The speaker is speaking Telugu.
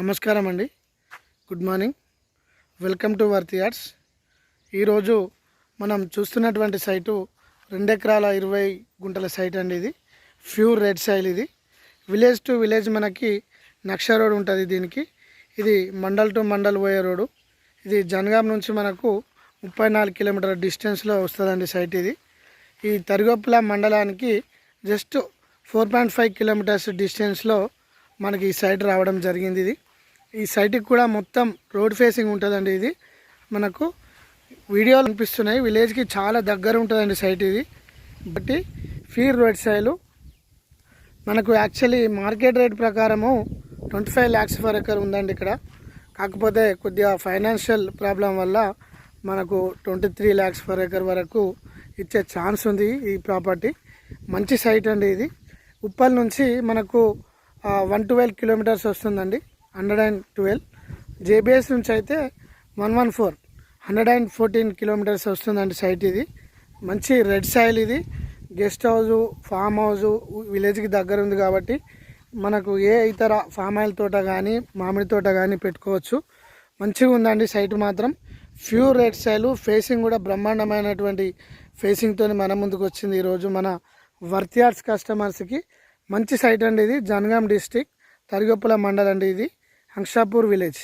నమస్కారం అండి. Good morning. Welcome to Worthy Yards. ఈరోజు మనం చూస్తున్నటువంటి సైటు 2 ఎకరాల 20 గుంటల సైట్ అండి. ఇది ప్యూర్ రెడ్ సాయిల్. ఇది విలేజ్ టు విలేజ్ మనకి నక్ష రోడ్ ఉంటుంది. దీనికి ఇది మండల్ టు మండల్ పోయే రోడ్డు. ఇది జనగాం నుంచి మనకు 34 కిలోమీటర్ల డిస్టెన్స్లో వస్తుందండి సైట్. ఇది ఈ తరిగొప్పల మండలానికి జస్ట్ 4.5 కిలోమీటర్స్ డిస్టెన్స్లో మనకి ఈ సైట్ రావడం జరిగింది. ఈ సైట్కి కూడా మొత్తం రోడ్ ఫేసింగ్ ఉంటుందండి. ఇది మనకు వీడియోలు అనిపిస్తున్నాయి. విలేజ్కి చాలా దగ్గర ఉంటుందండి సైట్. ఇది బట్టి ప్యూర్ రెడ్ సాయిల్ మనకు యాక్చువల్లీ మార్కెట్ రేట్ ప్రకారము 25 lakhs ఫర్ ఎకర్ ఉందండి ఇక్కడ. కాకపోతే కొద్దిగా ఫైనాన్షియల్ ప్రాబ్లం వల్ల మనకు 23 lakhs ఫర్ ఎకర్ వరకు ఇచ్చే ఛాన్స్ ఉంది. ఈ ప్రాపర్టీ మంచి సైట్ అండి. ఇది ఉప్పల్ నుంచి మనకు 112 కిలోమీటర్స్ వస్తుందండి. 112. జేబీఎస్ నుంచి అయితే 114 కిలోమీటర్స్ వస్తుందండి సైట్. ఇది మంచి రెడ్ సాయిల్. ఇది గెస్ట్ హౌజు, ఫామ్ హౌజు విలేజ్కి దగ్గర ఉంది కాబట్టి మనకు ఏ ఇతర ఫామ్ ఆయిల్ తోట కానీ మామిడి తోట కానీ పెట్టుకోవచ్చు. మంచిగా ఉందండి సైట్ మాత్రం. Pure red soil. ఫేసింగ్ కూడా బ్రహ్మాండమైనటువంటి ఫేసింగ్తో మన ముందుకు వచ్చింది ఈరోజు మన వర్తి యార్డ్స్ కస్టమర్స్కి. మంచి సైట్ అండి. ఇది జనగాం డిస్టిక్ తరిగొప్పల మండల్ అండి. ఇది హంషాపూర్ విలేజ్.